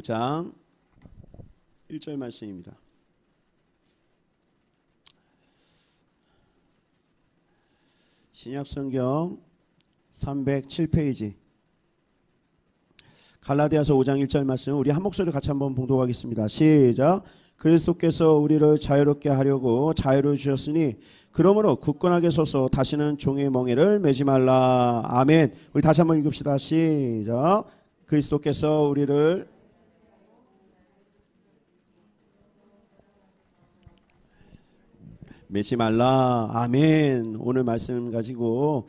5장 1절 말씀입니다. 신약성경 307페이지 갈라디아서 5장 1절 말씀 우리 한 목소리 같이 한번 봉독하겠습니다. 시작. 그리스도께서 우리를 자유롭게 하려고 자유를 주셨으니 그러므로 굳건하게 서서 다시는 종의 멍에를 매지 말라. 아멘. 우리 다시 한번 읽읍시다. 시작. 그리스도께서 우리를 매지 말라. 아멘. 오늘 말씀 가지고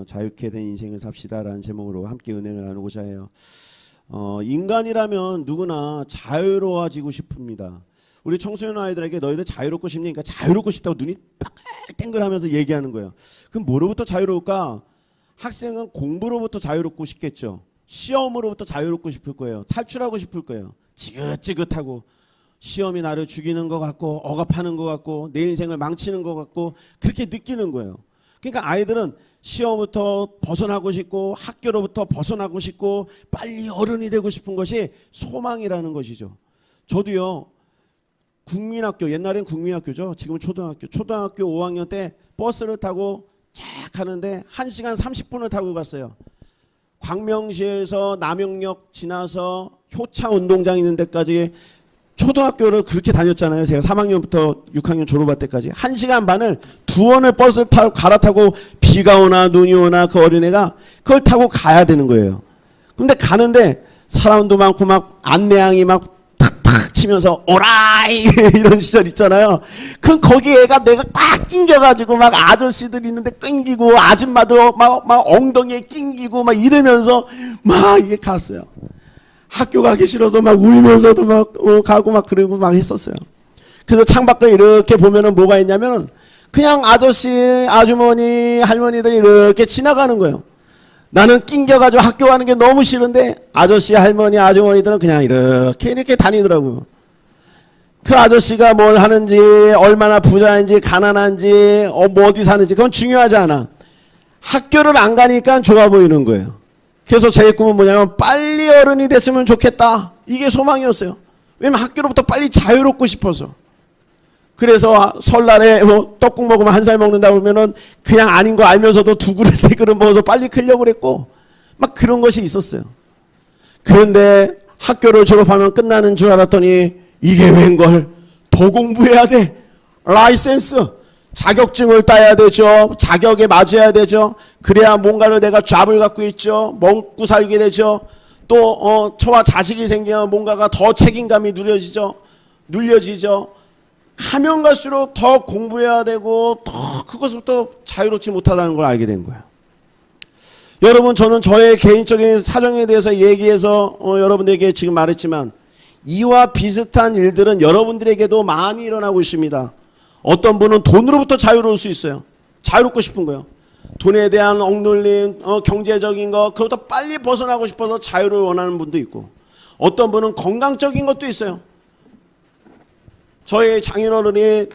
자유케 된 인생을 삽시다라는 제목으로 함께 은혜를 나누고자 해요. 인간이라면 누구나 자유로워지고 싶습니다. 우리 청소년 아이들에게 너희들 자유롭고 싶으니까 자유롭고 싶다고 눈이 땡글땡글하면서 얘기하는 거예요. 그럼 뭐로부터 자유로울까? 학생은 공부로부터 자유롭고 싶겠죠. 시험으로부터 자유롭고 싶을 거예요. 탈출하고 싶을 거예요. 지긋지긋하고 시험이 나를 죽이는 것 같고 억압하는 것 같고 내 인생을 망치는 것 같고 그렇게 느끼는 거예요. 그러니까 아이들은 시험부터 벗어나고 싶고 학교로부터 벗어나고 싶고 빨리 어른이 되고 싶은 것이 소망이라는 것이죠. 저도요. 국민학교, 옛날엔 국민학교죠. 지금은 초등학교 5학년 때 버스를 타고 쫙 가는데 1시간 30분을 타고 갔어요. 광명시에서 남영역 지나서 효창 운동장 있는 데까지 초등학교를 그렇게 다녔잖아요. 제가 3학년부터 6학년 졸업할 때까지 1시간 반을 두 번을 버스 타고 갈아타고 비가 오나 눈이 오나 그 어린애가 그걸 타고 가야 되는 거예요. 근데 가는데 사람도 많고 막 안내양이 막 탁탁 치면서 오라이 이런 시절 있잖아요. 그럼 거기 애가 내가 꽉 낑겨가지고 막 아저씨들 있는데 낑기고 아줌마도 막 엉덩이에 낑기고 막 이러면서 막 이게 갔어요. 학교 가기 싫어서 막 울면서도 막 가고 막 그러고 막 했었어요. 그래서 창밖을 이렇게 보면은 뭐가 있냐면은 그냥 아저씨, 아주머니, 할머니들이 이렇게 지나가는 거예요. 나는 낑겨가지고 학교 가는 게 너무 싫은데 아저씨, 할머니, 아주머니들은 그냥 이렇게 다니더라고요. 그 아저씨가 뭘 하는지, 얼마나 부자인지, 가난한지, 뭐 어디 사는지 그건 중요하지 않아. 학교를 안 가니까 좋아 보이는 거예요. 그래서 제 꿈은 뭐냐면 빨리 어른이 됐으면 좋겠다. 이게 소망이었어요. 왜냐면 학교로부터 빨리 자유롭고 싶어서. 그래서 설날에 뭐 떡국 먹으면 1살 먹는다 그러면은 그냥 아닌 거 알면서도 2그릇 3그릇 먹어서 빨리 크려고 그랬고 막 그런 것이 있었어요. 그런데 학교를 졸업하면 끝나는 줄 알았더니 이게 웬걸 더 공부해야 돼. 라이센스. 자격증을 따야 되죠. 자격에 맞아야 되죠. 그래야 뭔가를 내가 잡을 갖고 있죠. 먹고 살게 되죠. 또 저와 자식이 생기면 뭔가가 더 책임감이 눌려지죠. 가면 갈수록 더 공부해야 되고 더 그것부터 자유롭지 못하다는 걸 알게 된 거예요. 여러분 저는 저의 개인적인 사정에 대해서 얘기해서 여러분들에게 지금 말했지만 이와 비슷한 일들은 여러분들에게도 많이 일어나고 있습니다. 어떤 분은 돈으로부터 자유로울 수 있어요. 자유롭고 싶은 거예요. 돈에 대한 억눌림, 경제적인 거 그것부터 빨리 벗어나고 싶어서 자유를 원하는 분도 있고 어떤 분은 건강적인 것도 있어요. 저희 장인어른이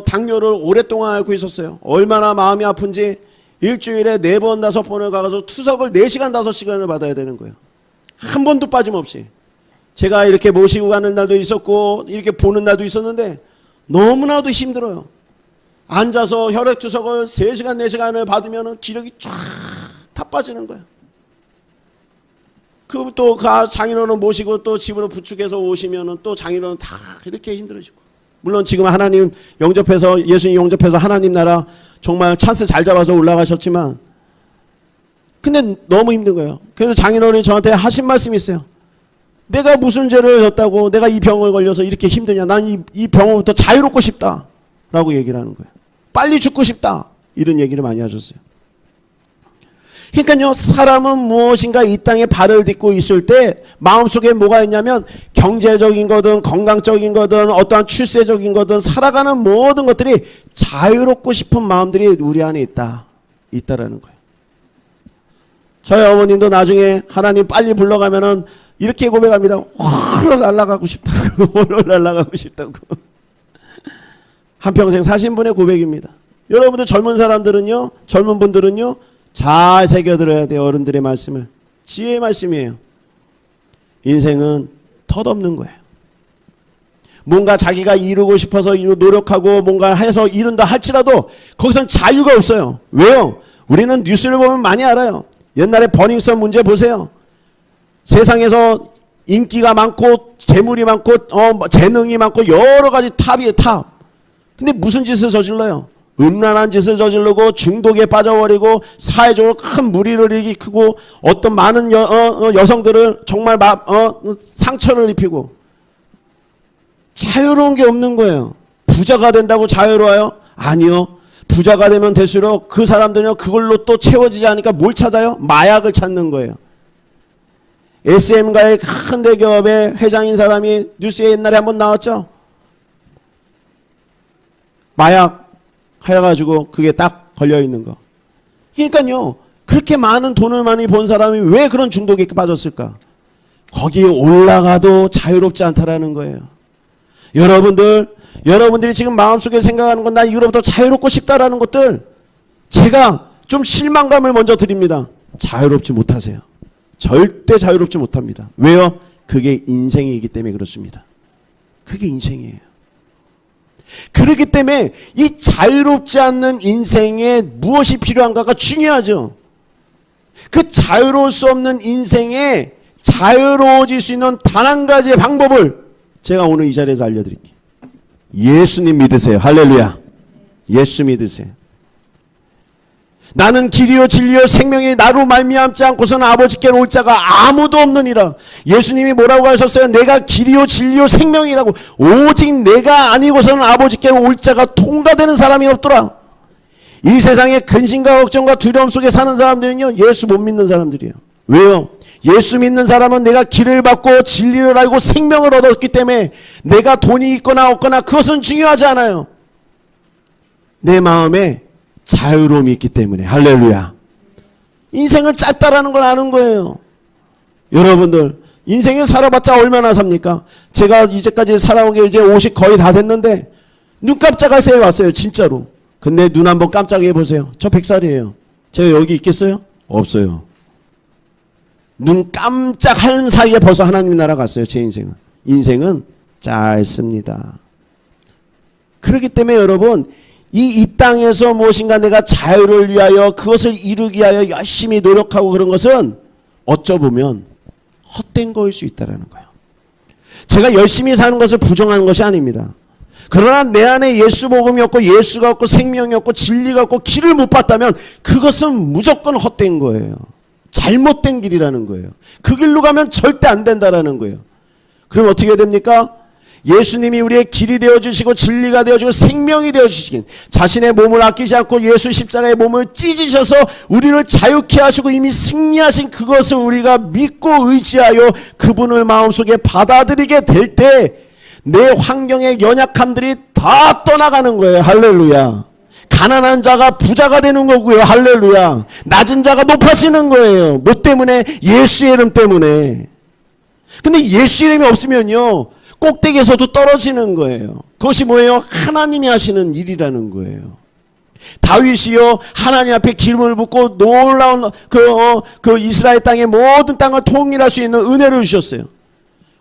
당뇨를 오랫동안 앓고 있었어요. 얼마나 마음이 아픈지 일주일에 4번 5번을 가서 투석을 4시간 5시간을 받아야 되는 거예요. 한 번도 빠짐없이. 제가 이렇게 모시고 가는 날도 있었고 이렇게 보는 날도 있었는데 너무나도 힘들어요. 앉아서 혈액투석을 3시간 4시간을 받으면 기력이 쫙 다 빠지는 거예요. 그 또 그 장인어른 모시고 또 집으로 부축해서 오시면 또 장인어른 다 이렇게 힘들어지고. 물론 지금 하나님 영접해서 예수님 영접해서 하나님 나라 정말 찬스 잘 잡아서 올라가셨지만 근데 너무 힘든 거예요. 그래서 장인어른이 저한테 하신 말씀이 있어요. 내가 무슨 죄를 졌다고 내가 이 병을 걸려서 이렇게 힘드냐. 난 이 병으로부터 자유롭고 싶다 라고 얘기를 하는 거예요. 빨리 죽고 싶다 이런 얘기를 많이 하셨어요. 그러니까요 사람은 무엇인가 이 땅에 발을 딛고 있을 때 마음속에 뭐가 있냐면 경제적인 거든 건강적인 거든 어떠한 출세적인 거든 살아가는 모든 것들이 자유롭고 싶은 마음들이 우리 안에 있다라는 거예요. 저희 어머님도 나중에 하나님 빨리 불러가면은 이렇게 고백합니다. 홀로 날아가고 싶다고. 홀로 날아가고 싶다고. 한평생 사신 분의 고백입니다. 여러분들 젊은 사람들은요. 젊은 분들은요. 잘 새겨들어야 돼요. 어른들의 말씀을. 지혜의 말씀이에요. 인생은 덧없는 거예요. 뭔가 자기가 이루고 싶어서 노력하고 뭔가 해서 이룬다 할지라도 거기선 자유가 없어요. 왜요? 우리는 뉴스를 보면 많이 알아요. 옛날에 버닝썬 문제 보세요. 세상에서 인기가 많고 재물이 많고 재능이 많고 여러 가지 탑이에요, 탑. 근데 무슨 짓을 저질러요? 음란한 짓을 저지르고 중독에 빠져버리고 사회적으로 큰 무리를 일으키고 어떤 많은 여성들을 정말 상처를 입히고 자유로운 게 없는 거예요. 부자가 된다고 자유로워요? 아니요. 부자가 되면 될수록 그 사람들은 그걸로 또 채워지지 않으니까 뭘 찾아요? 마약을 찾는 거예요. SM가의 큰 대기업의 회장인 사람이 뉴스에 옛날에 한번 나왔죠. 마약 해가지고 그게 딱 걸려있는 거. 그러니까요. 그렇게 많은 돈을 많이 번 사람이 왜 그런 중독에 빠졌을까? 거기에 올라가도 자유롭지 않다라는 거예요. 여러분들이 지금 마음속에 생각하는 건 나 이거로부터 자유롭고 싶다라는 것들 제가 좀 실망감을 먼저 드립니다. 자유롭지 못하세요. 절대 자유롭지 못합니다. 왜요? 그게 인생이기 때문에 그렇습니다. 그게 인생이에요. 그렇기 때문에 이 자유롭지 않는 인생에 무엇이 필요한가가 중요하죠. 그 자유로울 수 없는 인생에 자유로워질 수 있는 단 한 가지의 방법을 제가 오늘 이 자리에서 알려드릴게요. 예수님 믿으세요. 할렐루야. 예수 믿으세요. 나는 길이요 진리요 생명이 나로 말미암지 않고서는 아버지께로 올 자가 아무도 없느니라. 예수님이 뭐라고 하셨어요? 내가 길이요 진리요 생명이라고. 오직 내가 아니고서는 아버지께로 올 자가 통과되는 사람이 없더라. 이 세상에 근심과 걱정과 두려움 속에 사는 사람들은요, 예수 못 믿는 사람들이에요. 왜요? 예수 믿는 사람은 내가 길을 받고 진리를 알고 생명을 얻었기 때문에 내가 돈이 있거나 없거나 그것은 중요하지 않아요. 내 마음에 자유로움이 있기 때문에. 할렐루야. 인생은 짧다라는 걸 아는 거예요. 여러분들 인생을 살아봤자 얼마나 삽니까? 제가 이제까지 살아온 게 이제 50 거의 다 됐는데 눈 깜짝할 새에 왔어요. 진짜로. 근데 눈 한번 깜짝 해보세요. 저 100살이에요. 제가 여기 있겠어요? 없어요. 눈 깜짝하는 사이에 벌써 하나님 나라 갔어요. 제 인생은. 인생은 짧습니다. 그렇기 때문에 여러분 이 땅에서 무엇인가 내가 자유를 위하여 그것을 이루기 위하여 열심히 노력하고 그런 것은 어쩌보면 헛된 거일 수 있다는 거예요. 제가 열심히 사는 것을 부정하는 것이 아닙니다. 그러나 내 안에 예수 복음이 없고 예수가 없고 생명이 없고 진리가 없고 길을 못 봤다면 그것은 무조건 헛된 거예요. 잘못된 길이라는 거예요. 그 길로 가면 절대 안 된다라는 거예요. 그럼 어떻게 됩니까? 예수님이 우리의 길이 되어주시고 진리가 되어주고 생명이 되어주시긴 자신의 몸을 아끼지 않고 예수 십자가의 몸을 찢으셔서 우리를 자유케 하시고 이미 승리하신 그것을 우리가 믿고 의지하여 그분을 마음속에 받아들이게 될 때 내 환경의 연약함들이 다 떠나가는 거예요. 할렐루야. 가난한 자가 부자가 되는 거고요. 할렐루야. 낮은 자가 높아지는 거예요. 뭐 때문에? 예수의 이름 때문에. 근데 예수 이름이 없으면요 꼭대기에서도 떨어지는 거예요. 그것이 뭐예요? 하나님이 하시는 일이라는 거예요. 다윗이요 하나님 앞에 기름을 붓고 놀라운 그 이스라엘 땅의 모든 땅을 통일할 수 있는 은혜를 주셨어요.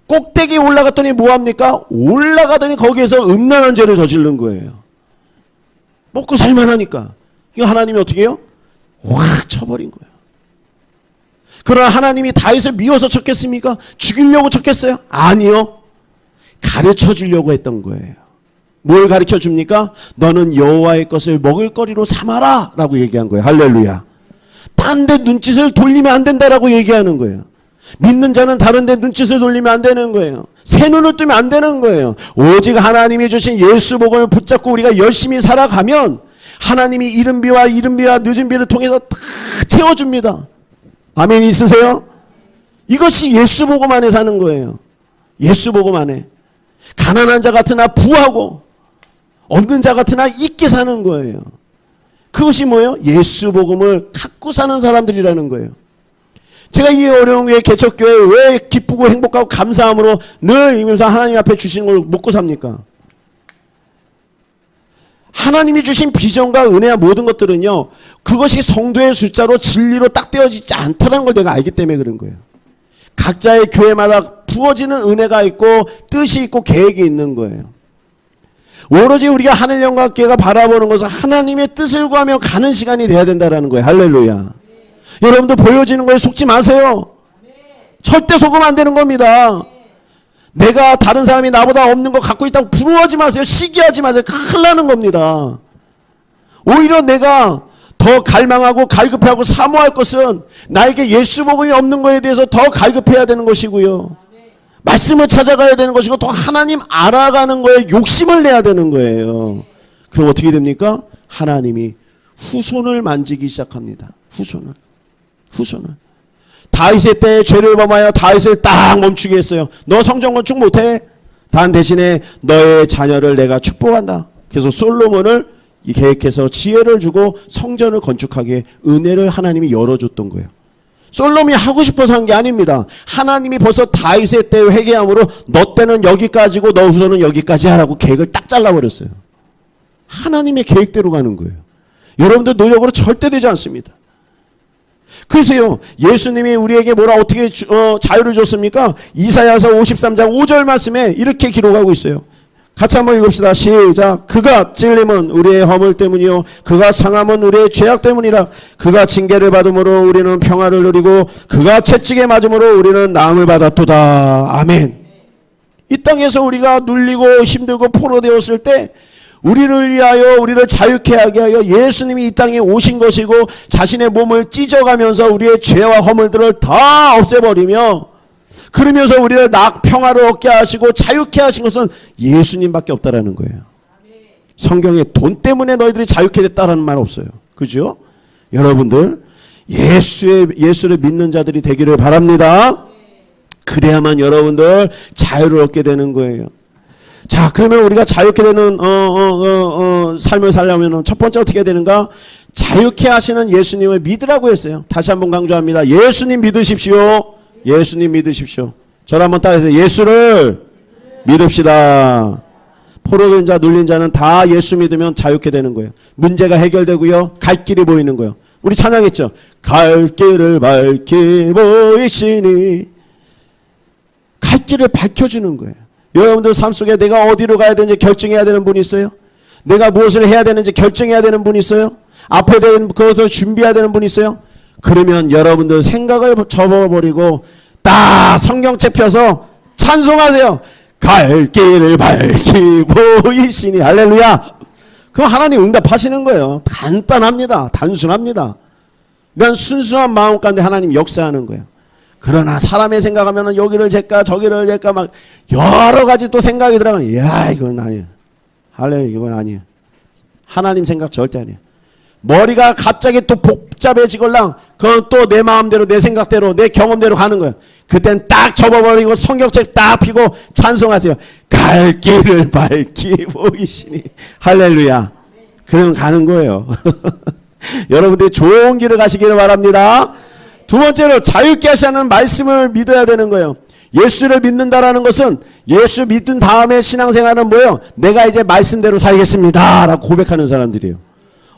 꼭대기에 올라갔더니 뭐합니까? 올라가더니 거기에서 음란한 죄를 저지른 거예요. 먹고 살만하니까. 이거 하나님이 어떻게 해요? 확 쳐버린 거예요. 그러나 하나님이 다윗을 미워서 쳤겠습니까? 죽이려고 쳤겠어요? 아니요. 가르쳐 주려고 했던 거예요. 뭘 가르쳐 줍니까? 너는 여호와의 것을 먹을거리로 삼아라 라고 얘기한 거예요. 할렐루야. 딴 데 눈짓을 돌리면 안 된다라고 얘기하는 거예요. 믿는 자는 다른 데 눈짓을 돌리면 안 되는 거예요. 새 눈을 뜨면 안 되는 거예요. 오직 하나님이 주신 예수 복음을 붙잡고 우리가 열심히 살아가면 하나님이 이른비와 늦은비를 통해서 다 채워줍니다. 아멘 있으세요? 이것이 예수 복음 안에 사는 거예요. 예수 복음 안에. 가난한 자 같으나 부하고 없는 자 같으나 있게 사는 거예요. 그것이 뭐예요? 예수 복음을 갖고 사는 사람들이라는 거예요. 제가 이 어려운 교회 개척교회 왜 기쁘고 행복하고 감사함으로 늘 이면서 하나님 앞에 주시는 걸 먹고 삽니까? 하나님이 주신 비전과 은혜와 모든 것들은요 그것이 성도의 숫자로 진리로 딱 떼어지지 않다는 걸 내가 알기 때문에 그런 거예요. 각자의 교회마다 부어지는 은혜가 있고 뜻이 있고 계획이 있는 거예요. 오로지 우리가 하늘 영광교회가 바라보는 것은 하나님의 뜻을 구하며 가는 시간이 돼야 된다는 거예요. 할렐루야. 여러분들 보여지는 거에 속지 마세요. 절대 속으면 안 되는 겁니다. 내가 다른 사람이 나보다 없는 거 갖고 있다고 부러워하지 마세요. 시기하지 마세요. 큰일 나는 겁니다. 오히려 내가 더 갈망하고 갈급해하고 사모할 것은 나에게 예수 복음이 없는 거에 대해서 더 갈급해야 되는 것이고요. 말씀을 찾아가야 되는 것이고 또 하나님 알아가는 거에 욕심을 내야 되는 거예요. 그럼 어떻게 됩니까? 하나님이 후손을 만지기 시작합니다. 후손을. 다윗의 때에 죄를 범하여 다윗을 딱 멈추게 했어요. 너 성전 건축 못해? 단 대신에 너의 자녀를 내가 축복한다. 그래서 솔로몬을 계획해서 지혜를 주고 성전을 건축하게 은혜를 하나님이 열어줬던 거예요. 솔로몬이 하고 싶어서 한 게 아닙니다. 하나님이 벌써 다윗의 때 회개함으로 너 때는 여기까지고 너 후손은 여기까지 하라고 계획을 딱 잘라버렸어요. 하나님의 계획대로 가는 거예요. 여러분들 노력으로 절대 되지 않습니다. 그래서요, 예수님이 우리에게 뭐라 어떻게 자유를 줬습니까? 이사야서 53장 5절 말씀에 이렇게 기록하고 있어요. 같이 한번 읽읍시다. 시작. 그가 찔림은 우리의 허물 때문이요 그가 상함은 우리의 죄악 때문이라. 그가 징계를 받음으로 우리는 평화를 누리고 그가 채찍에 맞음으로 우리는 나음을 받았도다. 아멘. 이 땅에서 우리가 눌리고 힘들고 포로되었을 때 우리를 위하여 우리를 자유케 하게 하여 예수님이 이 땅에 오신 것이고 자신의 몸을 찢어가면서 우리의 죄와 허물들을 다 없애버리며 그러면서 우리를 평화를 얻게 하시고 자유케 하신 것은 예수님밖에 없다라는 거예요. 성경에 돈 때문에 너희들이 자유케 됐다라는 말 없어요. 그죠? 여러분들 예수를 믿는 자들이 되기를 바랍니다. 그래야만 여러분들 자유를 얻게 되는 거예요. 자, 그러면 우리가 자유케 되는 삶을 살려면 첫 번째 어떻게 해야 되는가? 자유케 하시는 예수님을 믿으라고 했어요. 다시 한번 강조합니다. 예수님 믿으십시오. 예수님 믿으십시오. 저를 한번 따라해서 예수를 믿읍시다. 포로된 자 눌린 자는 다 예수 믿으면 자유케 되는 거예요. 문제가 해결되고요. 갈 길이 보이는 거예요. 우리 찬양했죠. 갈 길을 밝히 보이시니. 갈 길을 밝혀주는 거예요. 여러분들 삶 속에 내가 어디로 가야 되는지 결정해야 되는 분이 있어요? 내가 무엇을 해야 되는지 결정해야 되는 분이 있어요? 앞에 대한 그것을 준비해야 되는 분이 있어요? 그러면 여러분들 생각을 접어버리고 딱 성경책 펴서 찬송하세요. 갈 길을 밝히 보이시니. 할렐루야. 그럼 하나님 응답하시는 거예요. 간단합니다. 단순합니다. 이런 순수한 마음 가운데 하나님 역사하는 거예요. 그러나 사람의 생각하면 여기를 잴까 저기를 잴까 막 여러 가지 또 생각이 들어가면 야 이건 아니에요. 할렐루야. 이건 아니에요. 하나님 생각 절대 아니에요. 머리가 갑자기 또 복잡해지걸랑 그건 또 내 마음대로 내 생각대로 내 경험대로 가는 거예요. 그땐 딱 접어버리고 성경책 딱 펴고 찬송하세요. 갈 길을 밝히 보이시니. 할렐루야. 그러면 가는 거예요. 여러분들이 좋은 길을 가시기를 바랍니다. 두 번째로 자유케 하시는 말씀을 믿어야 되는 거예요. 예수를 믿는다라는 것은 예수 믿은 다음에 신앙생활은 뭐예요? 내가 이제 말씀대로 살겠습니다 라고 고백하는 사람들이에요.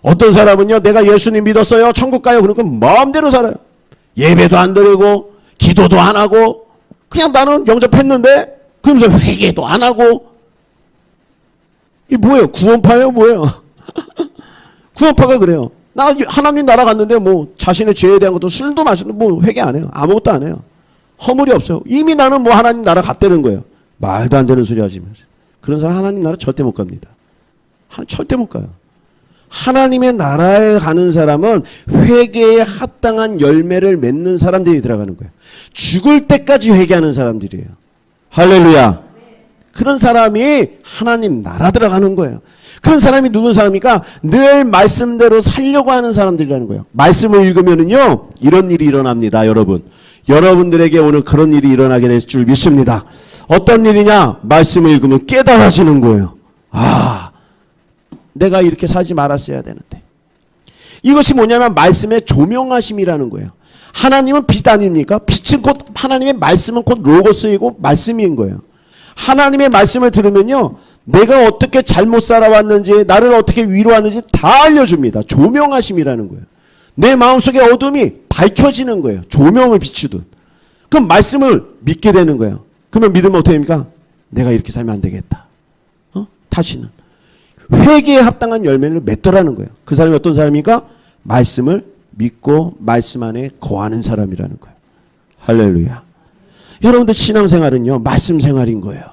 어떤 사람은요, 내가 예수님 믿었어요, 천국 가요. 그러니까 마음대로 살아요. 예배도 안 드리고 기도도 안 하고 그냥 나는 영접했는데 그러면서 회개도 안 하고. 이게 뭐예요? 구원파예요? 뭐예요? 구원파가 그래요. 나 하나님 나라 갔는데 뭐 자신의 죄에 대한 것도 술도 마시고 뭐 회개 안 해요. 아무것도 안 해요. 허물이 없어요. 이미 나는 뭐 하나님 나라 갔다는 거예요. 말도 안 되는 소리 하지 마세요. 그런 사람 하나님 나라 절대 못 갑니다. 절대 못 가요. 하나님의 나라에 가는 사람은 회개에 합당한 열매를 맺는 사람들이 들어가는 거예요. 죽을 때까지 회개하는 사람들이에요. 할렐루야. 그런 사람이 하나님 나라 들어가는 거예요. 그런 사람이 누군 사람입니까? 늘 말씀대로 살려고 하는 사람들이라는 거예요. 말씀을 읽으면은요, 이런 일이 일어납니다, 여러분. 여러분들에게 오늘 그런 일이 일어나게 될 줄 믿습니다. 어떤 일이냐? 말씀을 읽으면 깨달아지는 거예요. 아, 내가 이렇게 살지 말았어야 되는데. 이것이 뭐냐면 말씀의 조명하심이라는 거예요. 하나님은 빛 아닙니까? 빛은 곧 하나님의 말씀은 곧 로고스이고 말씀인 거예요. 하나님의 말씀을 들으면요, 내가 어떻게 잘못 살아왔는지 나를 어떻게 위로하는지 다 알려줍니다. 조명하심이라는 거예요. 내 마음속의 어둠이 밝혀지는 거예요. 조명을 비추듯. 그럼 말씀을 믿게 되는 거예요. 그러면 믿으면 어떻게 됩니까? 내가 이렇게 살면 안 되겠다. 다시는. 회개에 합당한 열매를 맺더라는 거예요. 그 사람이 어떤 사람입니까? 말씀을 믿고 말씀 안에 거하는 사람이라는 거예요. 할렐루야. 여러분들 신앙생활은요, 말씀 생활인 거예요.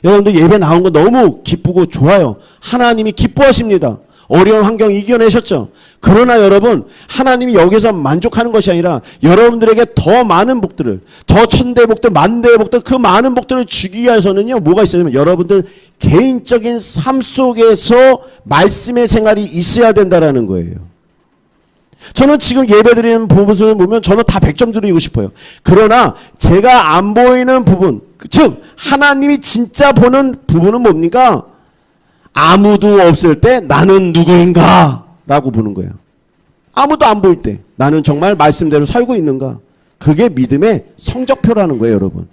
여러분들 예배 나온 거 너무 기쁘고 좋아요. 하나님이 기뻐하십니다. 어려운 환경 이겨내셨죠. 그러나 여러분, 하나님이 여기서 만족하는 것이 아니라 여러분들에게 더 많은 복들을, 더 천대의 복들, 만대의 복들, 그 많은 복들을 주기 위해서는요, 뭐가 있어야냐면 여러분들 개인적인 삶 속에서 말씀의 생활이 있어야 된다라는 거예요. 저는 지금 예배드리는 부분을 보면 저는 다 100점 드리고 싶어요. 그러나 제가 안 보이는 부분, 즉 하나님이 진짜 보는 부분은 뭡니까? 아무도 없을 때 나는 누구인가? 라고 보는 거예요. 아무도 안 보일 때 나는 정말 말씀대로 살고 있는가? 그게 믿음의 성적표라는 거예요, 여러분.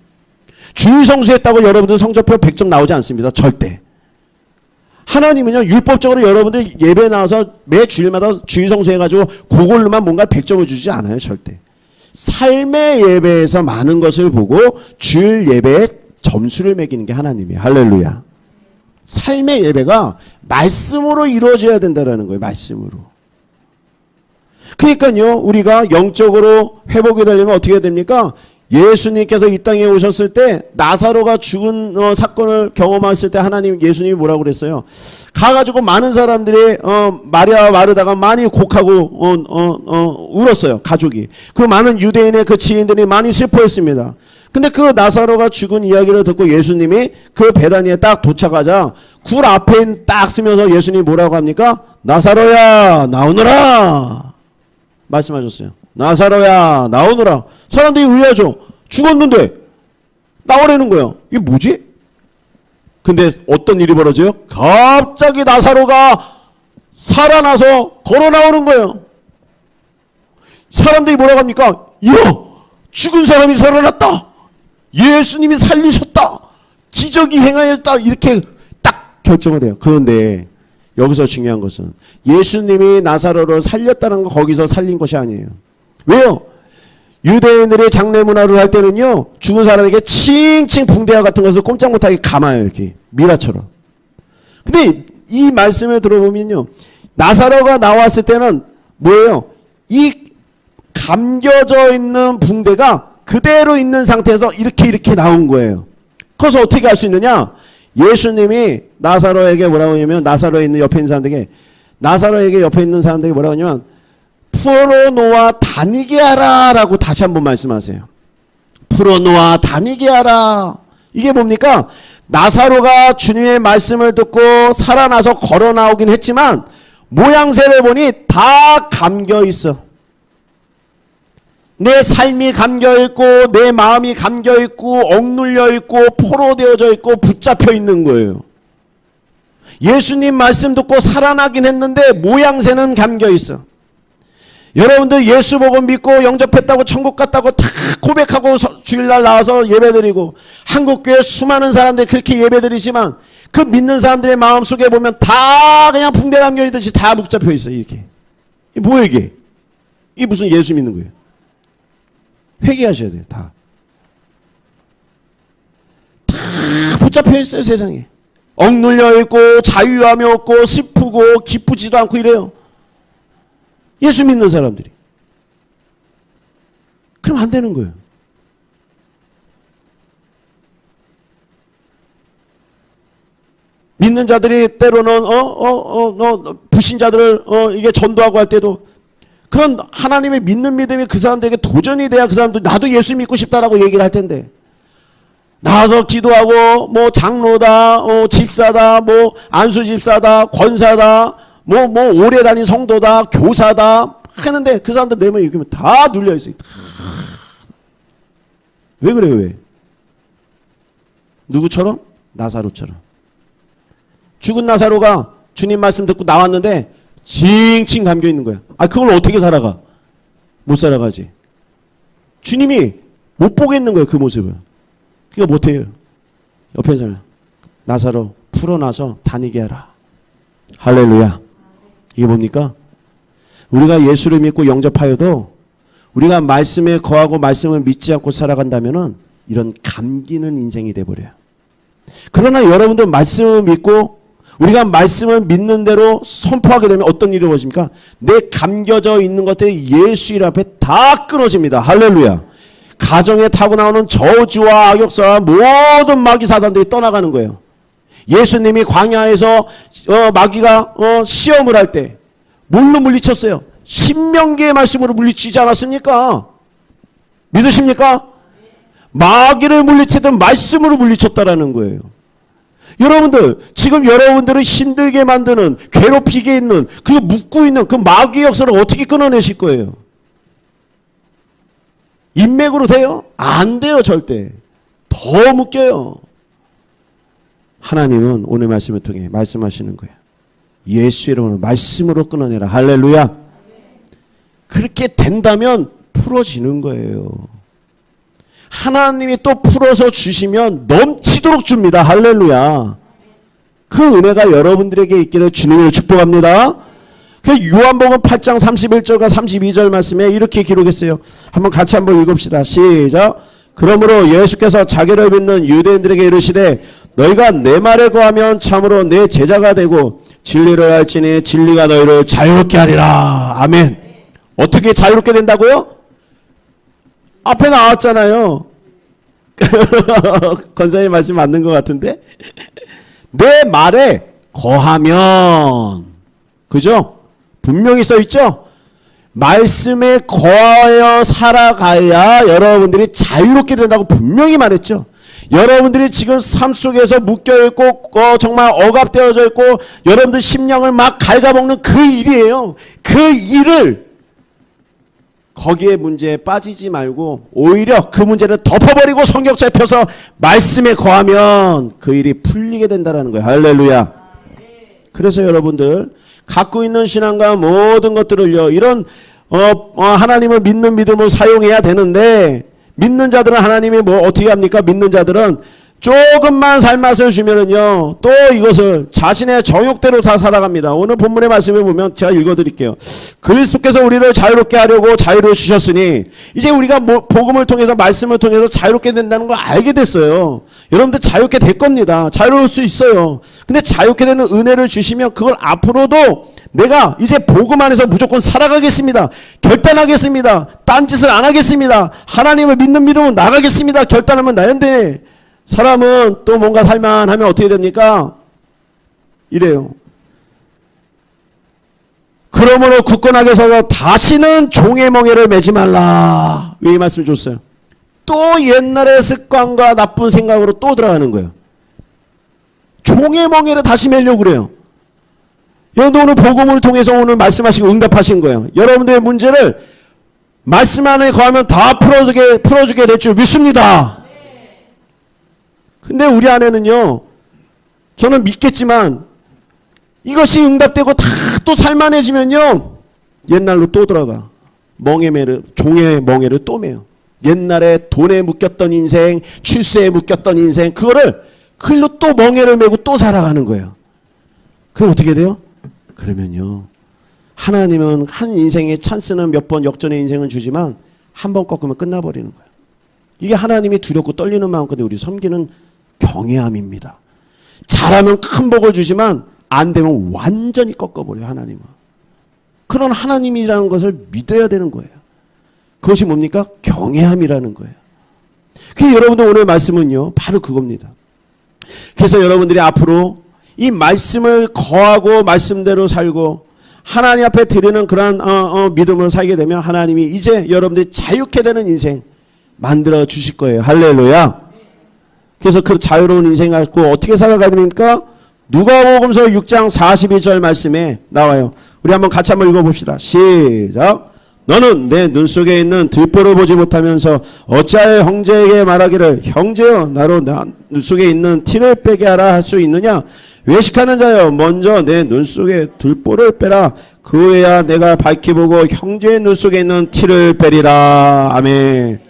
주일 성수했다고 여러분들 성적표 100점 나오지 않습니다. 절대. 하나님은요, 율법적으로 여러분들 예배 나와서 매 주일마다 주일 성수해가지고 그걸로만 뭔가 100점을 주지 않아요, 절대. 삶의 예배에서 많은 것을 보고 주일 예배에 점수를 매기는 게 하나님이에요. 할렐루야. 삶의 예배가 말씀으로 이루어져야 된다는 거예요. 말씀으로. 그러니까요, 우리가 영적으로 회복이 되려면 어떻게 해야 됩니까? 예수님께서 이 땅에 오셨을 때 나사로가 죽은 사건을 경험했을 때 하나님 예수님이 뭐라고 그랬어요? 가가지고 많은 사람들이 마리아와 마르다가 많이 곡하고 울었어요. 가족이. 그 많은 유대인의 그 지인들이 많이 슬퍼했습니다. 근데 그 나사로가 죽은 이야기를 듣고 예수님이 그 베다니에 딱 도착하자 굴 앞에 딱 쓰면서 예수님이 뭐라고 합니까? 나사로야 나오너라 말씀하셨어요. 나사로야 나오너라. 사람들이 의아하죠. 죽었는데 나오라는 거예요. 이게 뭐지? 근데 어떤 일이 벌어져요? 갑자기 나사로가 살아나서 걸어 나오는 거예요. 사람들이 뭐라고 합니까? 이야, 죽은 사람이 살아났다. 예수님이 살리셨다. 기적이 행하였다. 이렇게 딱 결정을 해요. 그런데 여기서 중요한 것은 예수님이 나사로를 살렸다는 거 거기서 살린 것이 아니에요. 왜요? 유대인들의 장례 문화를 할 때는요, 죽은 사람에게 칭칭 붕대와 같은 것을 꼼짝 못하게 감아요. 이렇게 미라처럼. 근데 이 말씀을 들어보면요, 나사로가 나왔을 때는 뭐예요? 이 감겨져 있는 붕대가 그대로 있는 상태에서 이렇게 나온 거예요. 그래서 어떻게 할 수 있느냐? 예수님이 나사로에게 뭐라고 하냐면, 나사로에 있는 옆에 있는 사람들에게, 나사로에게 옆에 있는 사람들에게 뭐라고 하냐면, 풀어놓아 다니게 하라 라고 다시 한번 말씀하세요. 풀어놓아 다니게 하라. 이게 뭡니까? 나사로가 주님의 말씀을 듣고 살아나서 걸어 나오긴 했지만 모양새를 보니 다 감겨 있어. 내 삶이 감겨있고 내 마음이 감겨있고 억눌려있고 포로되어져 있고 붙잡혀 있는 거예요. 예수님 말씀 듣고 살아나긴 했는데 모양새는 감겨있어. 여러분들 예수 복음 믿고 영접했다고 천국 갔다고 다 고백하고 주일날 나와서 예배드리고 한국교회 수많은 사람들이 그렇게 예배드리지만 그 믿는 사람들의 마음속에 보면 다 그냥 붕대 감겨있듯이 다 붙잡혀 있어요. 이렇게. 이게 뭐예요 이게? 이게 무슨 예수 믿는 거예요? 회개하셔야 돼요. 다 붙잡혀 있어요. 세상에. 억눌려 있고 자유함이 없고 슬프고 기쁘지도 않고 이래요. 예수 믿는 사람들이. 그럼 안 되는 거예요. 믿는 자들이 때로는 불신자들을 이게 전도하고 할 때도 그런 하나님의 믿는 믿음이 그 사람들에게 도전이 돼야 그 사람도 나도 예수 믿고 싶다라고 얘기를 할 텐데, 나와서 기도하고 뭐 장로다, 집사다, 뭐 안수 집사다, 권사다, 뭐 오래 다닌 성도다, 교사다 하는데 그 사람들 내면 읽으면 다 눌려 있어요. 왜 그래요? 왜? 누구처럼? 나사로처럼. 죽은 나사로가 주님 말씀 듣고 나왔는데 칭칭 감겨 있는 거야. 아, 그걸 어떻게 살아가? 못 살아가지. 주님이 못 보겠는 거예요, 그 모습을. 그러니까 못해요. 옆에 사람 나사로 풀어놔서 다니게 하라. 할렐루야. 이게 뭡니까? 우리가 예수를 믿고 영접하여도 우리가 말씀에 거하고 말씀을 믿지 않고 살아간다면은 이런 감기는 인생이 돼버려요. 그러나 여러분들 말씀을 믿고 우리가 말씀을 믿는 대로 선포하게 되면 어떤 일이 벌어집니까? 내 감겨져 있는 것들이 예수 이름 앞에 다 끊어집니다. 할렐루야. 가정에 타고 나오는 저주와 악역사와 모든 마귀 사단들이 떠나가는 거예요. 예수님이 광야에서 마귀가 시험을 할 때 뭘로 물리쳤어요? 신명기의 말씀으로 물리치지 않았습니까? 믿으십니까? 마귀를 물리치던 말씀으로 물리쳤다라는 거예요. 여러분들 지금 여러분들을 힘들게 만드는 괴롭히게 있는 그 묶고 있는 그 마귀의 역사를 어떻게 끊어내실 거예요? 인맥으로 돼요? 안 돼요. 절대. 더 묶여요. 하나님은 오늘 말씀을 통해 말씀하시는 거예요. 예수 이름으로 말씀으로 끊어내라. 할렐루야. 그렇게 된다면 풀어지는 거예요. 하나님이 또 풀어서 주시면 넘치도록 줍니다. 할렐루야. 그 은혜가 여러분들에게 있기를 주님을 축복합니다. 요한복음 8장 31절과 32절 말씀에 이렇게 기록했어요. 한번 같이 한번 읽읍시다. 시작. 그러므로 예수께서 자기를 믿는 유대인들에게 이르시되 너희가 내 말에 거하면 참으로 내 제자가 되고 진리를 알지니 진리가 너희를 자유롭게 하리라. 아멘. 어떻게 자유롭게 된다고요? 앞에 나왔잖아요. 권사님 말씀 맞는 것 같은데 내 말에 거하면, 그죠? 분명히 써있죠? 말씀에 거하여 살아가야 여러분들이 자유롭게 된다고 분명히 말했죠. 여러분들이 지금 삶 속에서 묶여있고 정말 억압되어져 있고 여러분들 심령을 막 갉아먹는 그 일이에요. 그 일을 거기에 문제에 빠지지 말고 오히려 그 문제를 덮어버리고 성경자에 펴서 말씀에 거하면 그 일이 풀리게 된다는 거예요. 할렐루야. 그래서 여러분들 갖고 있는 신앙과 모든 것들을요, 이런 하나님을 믿는 믿음을 사용해야 되는데, 믿는 자들은 하나님이 뭐 어떻게 합니까? 믿는 자들은 조금만 살맛을 주면은요, 또 이것을 자신의 정욕대로 다 살아갑니다. 오늘 본문의 말씀을 보면 제가 읽어드릴게요. 그리스도께서 우리를 자유롭게 하려고 자유를 주셨으니 이제 우리가 복음을 통해서 말씀을 통해서 자유롭게 된다는 걸 알게 됐어요. 여러분들 자유롭게 될 겁니다. 자유로울 수 있어요. 근데 자유롭게 되는 은혜를 주시면 그걸 앞으로도 내가 이제 복음 안에서 무조건 살아가겠습니다. 결단하겠습니다. 딴짓을 안 하겠습니다. 하나님을 믿는 믿음으로 나가겠습니다. 결단하면 나는데 사람은 또 뭔가 살만하면 어떻게 됩니까? 이래요. 그러므로 굳건하게 서서 다시는 종의 멍에를 매지 말라. 왜 이 말씀을 줬어요? 또 옛날의 습관과 나쁜 생각으로 또 들어가는 거예요. 종의 멍에를 다시 매려고 그래요. 여러분들 오늘 복음을 통해서 오늘 말씀하시고 응답하신 거예요. 여러분들의 문제를 말씀 안에 거하면 다 풀어주게 될 줄 믿습니다. 근데 우리 안에는요, 저는 믿겠지만 이것이 응답되고 다 또 살만해지면요, 옛날로 또 들어가. 종의 멍에를 또 매요. 옛날에 돈에 묶였던 인생, 출세에 묶였던 인생, 그거를 글로 또 멍에를 메고 또 살아가는 거예요. 그럼 어떻게 돼요? 그러면요, 하나님은 한 인생의 찬스는 몇 번 역전의 인생을 주지만 한 번 꺾으면 끝나버리는 거예요. 이게 하나님이 두렵고 떨리는 마음까지 우리 섬기는 경외함입니다. 잘하면 큰 복을 주지만 안 되면 완전히 꺾어버려요. 하나님은. 그런 하나님이라는 것을 믿어야 되는 거예요. 그것이 뭡니까? 경외함이라는 거예요. 그래서 여러분들 오늘 말씀은요, 바로 그겁니다. 그래서 여러분들이 앞으로 이 말씀을 거하고 말씀대로 살고 하나님 앞에 드리는 그러한 믿음을 살게 되면 하나님이 이제 여러분들이 자유케 되는 인생 만들어 주실 거예요. 할렐루야. 그래서 그 자유로운 인생 갖고 어떻게 살아가야 됩니까? 누가복음서 6장 42절 말씀에 나와요. 우리 한번 같이 한번 읽어봅시다. 시작. 너는 내 눈 속에 있는 들보를 보지 못하면서 어찌하여 형제에게 말하기를 형제여 나로 눈 속에 있는 티를 빼게 하라 할 수 있느냐? 외식하는 자여 먼저 내 눈 속에 들보를 빼라. 그 후에야 내가 밝히 보고 형제의 눈 속에 있는 티를 빼리라. 아멘.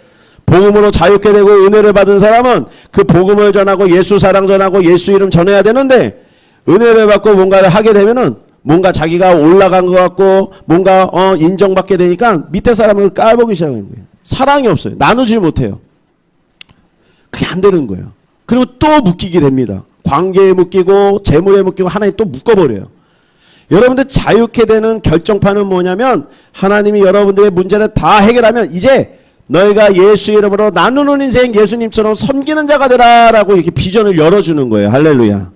복음으로 자유케 되고 은혜를 받은 사람은 그 복음을 전하고 예수 사랑 전하고 예수 이름 전해야 되는데 은혜를 받고 뭔가를 하게 되면은 뭔가 자기가 올라간 것 같고 뭔가 인정받게 되니까 밑에 사람을 까보기 시작하는 거예요. 사랑이 없어요. 나누질 못해요. 그게 안 되는 거예요. 그리고 또 묶이게 됩니다. 관계에 묶이고 재물에 묶이고 하나님 또 묶어버려요. 여러분들 자유케 되는 결정판은 뭐냐면 하나님이 여러분들의 문제를 다 해결하면 이제 너희가 예수 이름으로 나누는 인생 예수님처럼 섬기는 자가 되라라고 이렇게 비전을 열어주는 거예요. 할렐루야.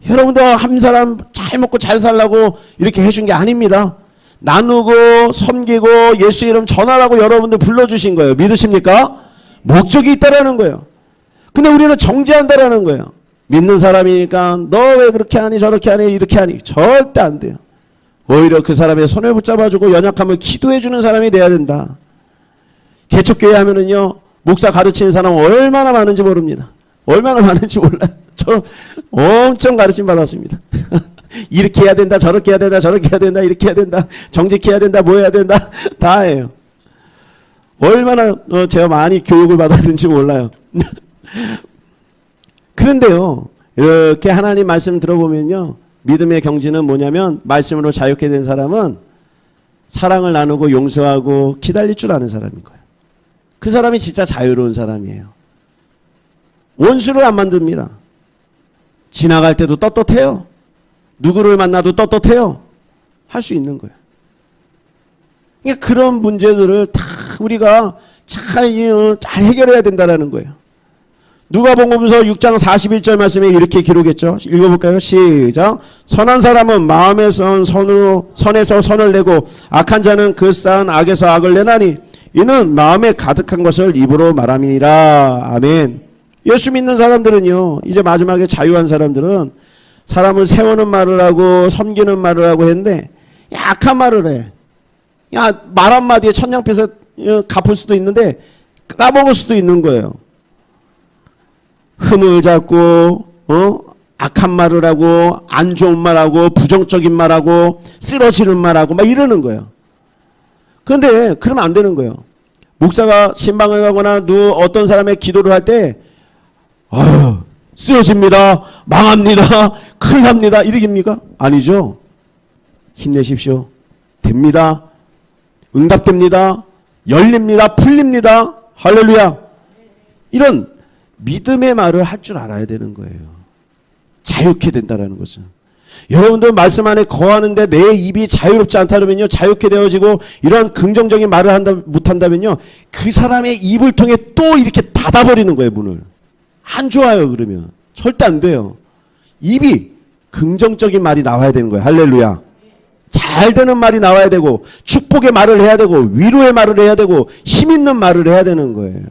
여러분들 한 사람 잘 먹고 잘 살라고 이렇게 해준 게 아닙니다. 나누고 섬기고 예수 이름 전하라고 여러분들 불러주신 거예요. 믿으십니까? 목적이 있다라는 거예요. 근데 우리는 정죄한다라는 거예요. 믿는 사람이니까 너 왜 그렇게 하니 저렇게 하니 이렇게 하니 절대 안 돼요. 오히려 그 사람의 손을 붙잡아주고 연약함을 기도해주는 사람이 돼야 된다. 개척교회 하면은요 목사 가르치는 사람 얼마나 많은지 모릅니다. 얼마나 많은지 몰라요. 저 엄청 가르침 받았습니다. 이렇게 해야 된다 저렇게 해야 된다 저렇게 해야 된다 이렇게 해야 된다 정직해야 된다 뭐 해야 된다 다 해요. 얼마나 제가 많이 교육을 받았는지 몰라요. 그런데요 이렇게 하나님 말씀 들어보면요 믿음의 경지는 뭐냐면 말씀으로 자유케 된 사람은 사랑을 나누고 용서하고 기다릴 줄 아는 사람인 거예요. 그 사람이 진짜 자유로운 사람이에요. 원수를 안 만듭니다. 지나갈 때도 떳떳해요. 누구를 만나도 떳떳해요. 할 수 있는 거예요. 그러니까 그런 문제들을 다 우리가 잘 해결해야 된다는 거예요. 누가복음서 6장 41절 말씀에 이렇게 기록했죠. 읽어볼까요? 시작. 선한 사람은 마음에 선에서 선을 내고 악한 자는 그 쌓은 악에서 악을 내나니 이는 마음에 가득한 것을 입으로 말함이니라. 아멘. 예수 믿는 사람들은요 이제 마지막에 자유한 사람들은 사람을 세우는 말을 하고 섬기는 말을 하고 했는데 약한 말을 해. 야, 말 한마디에 천냥빚을 갚을 수도 있는데 까먹을 수도 있는 거예요. 흠을 잡고 악한 말을 하고 안 좋은 말하고 부정적인 말하고 쓰러지는 말하고 막 이러는 거예요. 그런데 그러면 안 되는 거예요. 목사가 신방을 가거나 어떤 사람의 기도를 할 때 쓰러집니다. 망합니다. 큰일 납니다. 이러깁니까? 아니죠. 힘내십시오. 됩니다. 응답됩니다. 열립니다. 풀립니다. 할렐루야. 이런 믿음의 말을 할 줄 알아야 되는 거예요. 자유케 된다는 것은. 여러분들 말씀 안에 거하는데 내 입이 자유롭지 않다면요 자유케 되어지고 이런 긍정적인 말을 못한다면요 그 사람의 입을 통해 또 이렇게 닫아버리는 거예요. 문을. 안 좋아요. 그러면 절대 안 돼요. 입이 긍정적인 말이 나와야 되는 거예요. 할렐루야. 잘 되는 말이 나와야 되고 축복의 말을 해야 되고 위로의 말을 해야 되고 힘 있는 말을 해야 되는 거예요.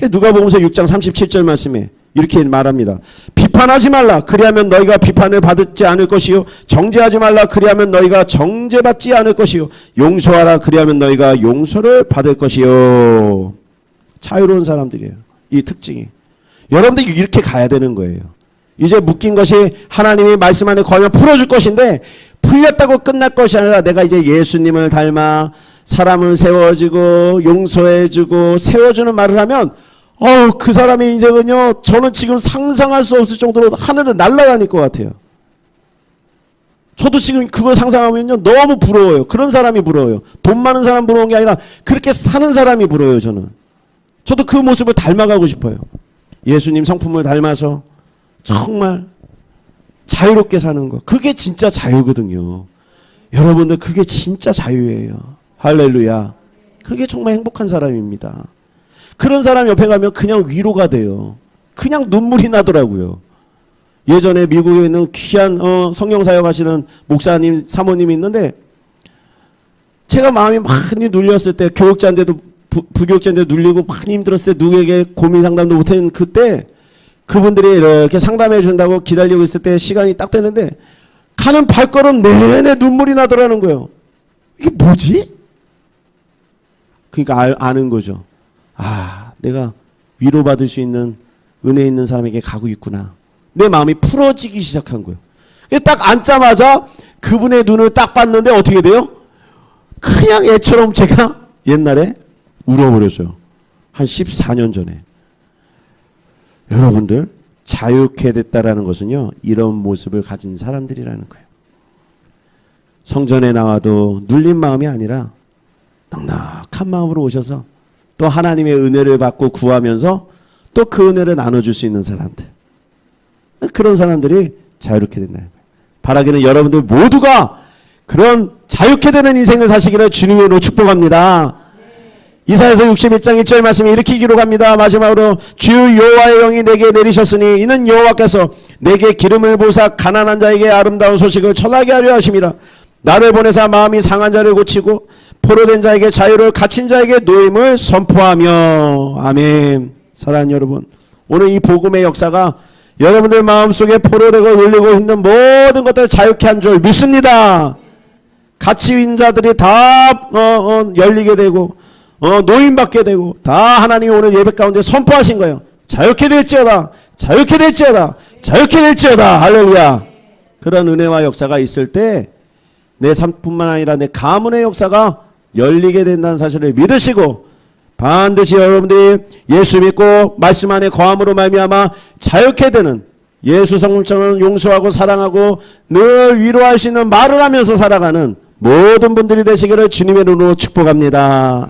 누가복음서 6장 37절 말씀에 이렇게 말합니다. 비판하지 말라. 그리하면 너희가 비판을 받지 않을 것이요. 정죄하지 말라. 그리하면 너희가 정죄받지 않을 것이요. 용서하라. 그리하면 너희가 용서를 받을 것이요. 자유로운 사람들이에요. 이 특징이. 여러분들이 이렇게 가야 되는 거예요. 이제 묶인 것이 하나님의 말씀 안에 거하면 풀어줄 것인데 풀렸다고 끝날 것이 아니라 내가 이제 예수님을 닮아 사람을 세워주고 용서해주고 세워주는 말을 하면 그 사람의 인생은요 저는 지금 상상할 수 없을 정도로 하늘을 날아다닐 것 같아요. 저도 지금 그거 상상하면요 너무 부러워요. 그런 사람이 부러워요. 돈 많은 사람 부러운 게 아니라 그렇게 사는 사람이 부러워요. 저도 그 모습을 닮아가고 싶어요. 예수님 성품을 닮아서 정말 자유롭게 사는 거. 그게 진짜 자유거든요. 여러분들 그게 진짜 자유예요. 할렐루야. 그게 정말 행복한 사람입니다. 그런 사람 옆에 가면 그냥 위로가 돼요. 그냥 눈물이 나더라고요. 예전에 미국에 있는 귀한 성령사역 하시는 목사님 사모님이 있는데 제가 마음이 많이 눌렸을 때 교육자인데도 부교육자인데도 눌리고 많이 힘들었을 때 누구에게 고민 상담도 못했는 그때 그분들이 이렇게 상담해 준다고 기다리고 있을 때 시간이 딱 됐는데 가는 발걸음 내내 눈물이 나더라는 거예요. 이게 뭐지? 그러니까 아는 거죠. 내가 위로받을 수 있는 은혜 있는 사람에게 가고 있구나. 내 마음이 풀어지기 시작한 거예요. 딱 앉자마자 그분의 눈을 딱 봤는데 어떻게 돼요? 그냥 애처럼 제가 옛날에 울어버렸어요. 한 14년 전에. 여러분들 자유케 됐다라는 것은요, 이런 모습을 가진 사람들이라는 거예요. 성전에 나와도 눌린 마음이 아니라 넉넉한 마음으로 오셔서 또 하나님의 은혜를 받고 구하면서 또 그 은혜를 나눠줄 수 있는 사람들, 그런 사람들이 자유롭게 된다. 바라기는 여러분들 모두가 그런 자유케 되는 인생을 사시기를 주님으로 축복합니다. 이사야서 61장 1절 말씀이 이렇게 기록합니다. 마지막으로 주 여호와의 영이 내게 내리셨으니 이는 여호와께서 내게 기름을 부으사 가난한 자에게 아름다운 소식을 전하게 하려 하심이라. 나를 보내사 마음이 상한 자를 고치고 포로된 자에게 자유를, 갇힌 자에게 노임을 선포하며. 아멘. 사랑하는 여러분, 오늘 이 복음의 역사가 여러분들 마음속에 포로되고 눌리고 있는 모든 것들을 자유케 한 줄 믿습니다. 갇힌 자들이 다 열리게 되고 노임받게 되고 다 하나님이 오늘 예배 가운데 선포하신 거예요. 자유케 될지어다, 자유케 될지어다, 자유케 될지어다. 할렐루야. 그런 은혜와 역사가 있을 때 내 삶뿐만 아니라 내 가문의 역사가 열리게 된다는 사실을 믿으시고, 반드시 여러분들이 예수 믿고 말씀 안에 거함으로 말미암아 자유케 되는, 예수 성령처럼 용서하고 사랑하고 늘 위로할 수 있는 말을 하면서 살아가는 모든 분들이 되시기를 주님의 이름으로 축복합니다.